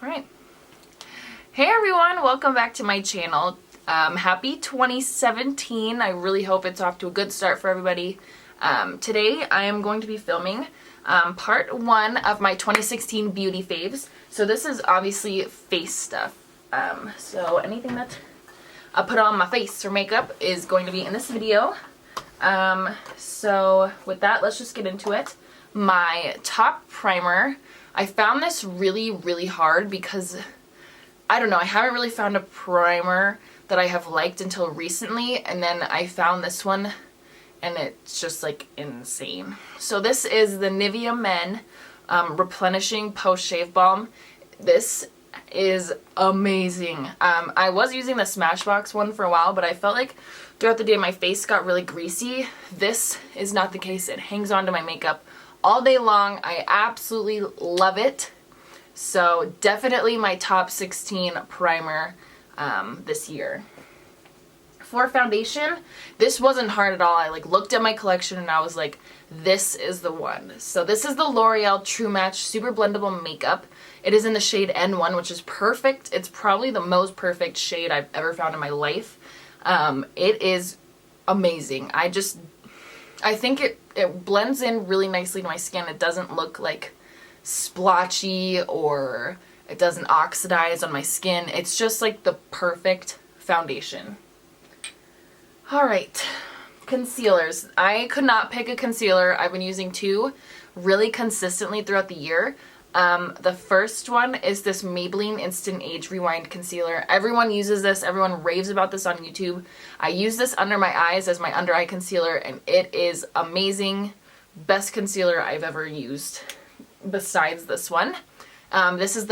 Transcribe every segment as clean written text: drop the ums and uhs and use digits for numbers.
Alright. Hey everyone, welcome back to my channel. Happy 2017. I really hope it's off to a good start for everybody. Today I am going to be filming part 1 of my 2016 beauty faves. So this is obviously face stuff. So anything that I put on my face for makeup is going to be in this video. So with that, let's just get into it. My top primer, I found this really hard because I don't know, I haven't really found a primer that I have liked until recently, and then I found this one and it's just like insane. So this is the Nivea Men Replenishing Post Shave Balm. This is amazing. I was using the Smashbox one for a while, but I felt like throughout the day my face got really greasy. This is not the case. It hangs on to my makeup all day long. I absolutely love it. So definitely my top 16 primer this year. For foundation, this wasn't hard at all. I looked at my collection and I was like, this is the one. So this is the L'Oreal True Match Super Blendable Makeup. It is in the shade N1, which is perfect. It's probably the most perfect shade I've ever found in my life. It is amazing. I think it blends in really nicely to my skin. It doesn't look like splotchy or it doesn't oxidize on my skin. It's just like the perfect foundation. Alright, concealers. I could not pick a concealer. I've been using two really consistently throughout the year. The first one is this Maybelline Instant Age Rewind Concealer. Everyone uses this. Everyone raves about this on YouTube. I use this under my eyes as my under eye concealer, and it is amazing. Best concealer I've ever used besides this one. This is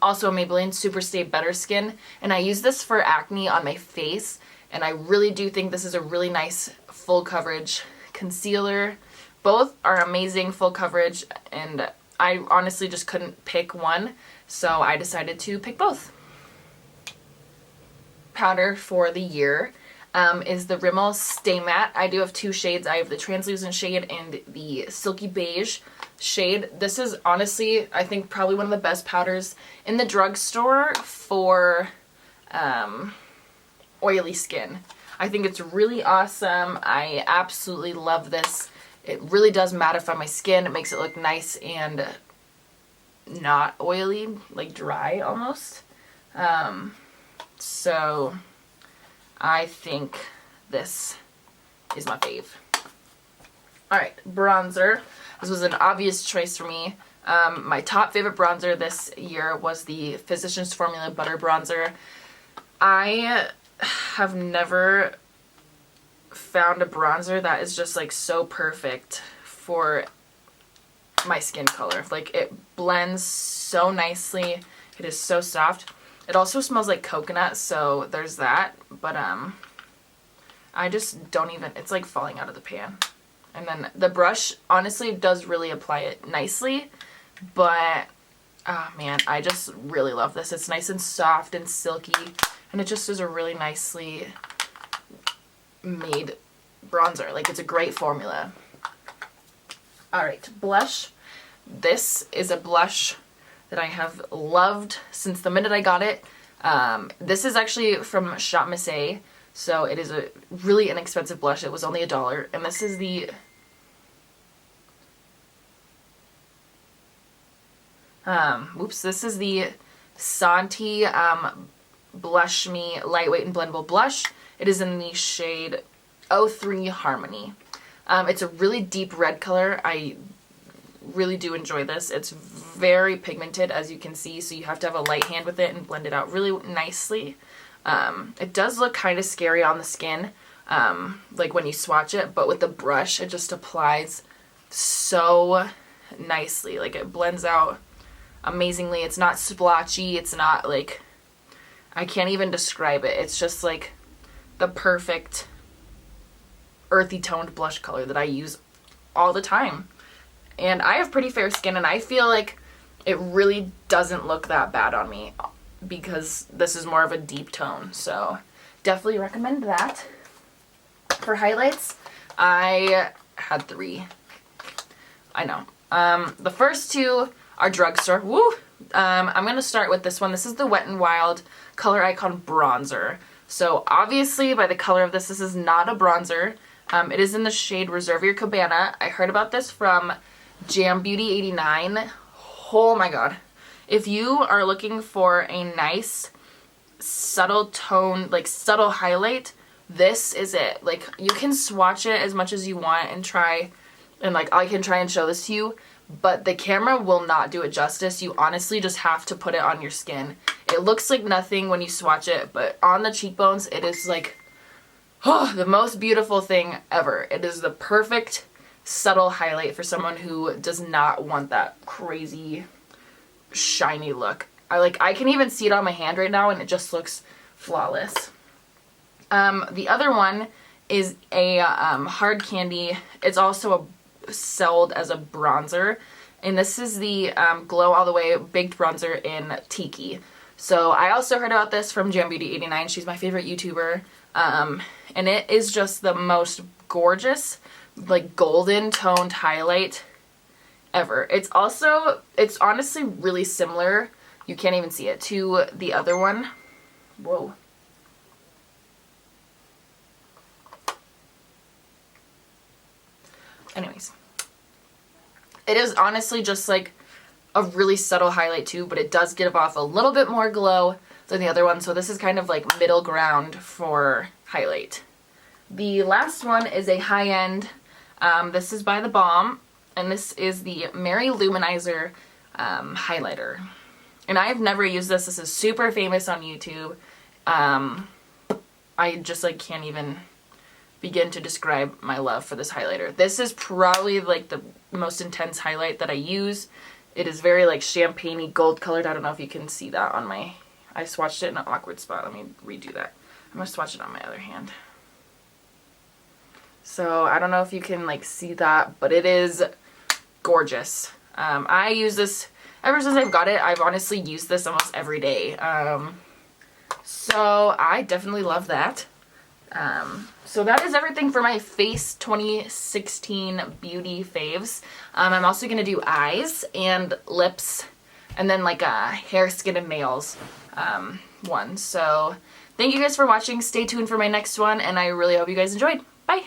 also a Maybelline Super Stay Better Skin, and I use this for acne on my face, and I really do think this is a really nice full coverage concealer. Both are amazing full coverage, and I honestly just couldn't pick one, so I decided to pick both. Powder for the year is the Rimmel Stay Matte. I do have two shades. I have the translucent shade and the silky beige shade. This is honestly, I think, probably one of the best powders in the drugstore for oily skin. I think it's really awesome. I absolutely love this. It really does mattify my skin. It makes it look nice and not oily, like dry almost. So I think this is my fave. Alright, bronzer. This was an obvious choice for me. My top favorite bronzer this year was the Physicians Formula Butter Bronzer. I have never found a bronzer that is just like so perfect for my skin color. Like, it blends so nicely. It is so soft. It also smells like coconut, so there's that. But I just don't even, it's like falling out of the pan. And then the brush honestly does really apply it nicely, but oh man, I just really love this. It's nice and soft and silky, and it just is a really nicely made bronzer. Like, it's a great formula. Alright, blush. This is a blush that I have loved since the minute I got it. This is actually from Shop Miss A, so it is a really inexpensive blush. It was only $1, and this is the this is the Santi Blush Me Lightweight and Blendable Blush. It is in the shade 03 Harmony. It's a really deep red color. I really do enjoy this. It's very pigmented, as you can see, so you have to have a light hand with it and blend it out really nicely. It does look kind of scary on the skin, like when you swatch it, but with the brush it just applies so nicely. Like, it blends out amazingly. It's not splotchy. It's not like, I can't even describe it. It's just like the perfect earthy toned blush color that I use all the time. And I have pretty fair skin, and I feel like it really doesn't look that bad on me because this is more of a deep tone. So definitely recommend that. For highlights, I had 3. I know. The first 2 are drugstore. Woo! I'm going to start with this one. This is the Wet n Wild Color Icon Bronzer. So obviously by the color of this is not a bronzer. It is in the shade Reserve Your Cabana. I heard about this from Jam Beauty 89. Oh my god. If you are looking for a nice subtle tone, like subtle highlight, this is it. Like, you can swatch it as much as you want and try, and like I can try and show this to you, but the camera will not do it justice. You honestly just have to put it on your skin. It looks like nothing when you swatch it, but on the cheekbones it is like, oh, the most beautiful thing ever. It is the perfect subtle highlight for someone who does not want that crazy shiny look. I can even see it on my hand right now and it just looks flawless. The other one is a hard candy. It's also sold as a bronzer, and this is the Glow All The Way Baked Bronzer in Tiki. So I also heard about this from Jam Beauty 89. She's my favorite YouTuber, and it is just the most gorgeous, like golden toned highlight ever. It's honestly really similar, you can't even see it, to the other one. Whoa. Anyways, it is honestly just like a really subtle highlight too, but it does give off a little bit more glow than the other one, so this is kind of like middle ground for highlight. The last one is a high-end, this is by The Balm, and this is the Mary Luminizer highlighter. And I've never used this. This is super famous on YouTube. I just like can't even begin to describe my love for this highlighter. This is probably like the most intense highlight that I use. It is very like champagne-y gold colored. I don't know if you can see that on my, I swatched it in an awkward spot. Let me redo that. I'm gonna swatch it on my other hand. So I don't know if you can like see that, but it is gorgeous. I use this ever since I've got it. I've honestly used this almost every day. So I definitely love that. So that is everything for my Face 2016 beauty faves. I'm also going to do eyes and lips and then like a hair, skin, and nails one. So thank you guys for watching. Stay tuned for my next one, and I really hope you guys enjoyed. Bye!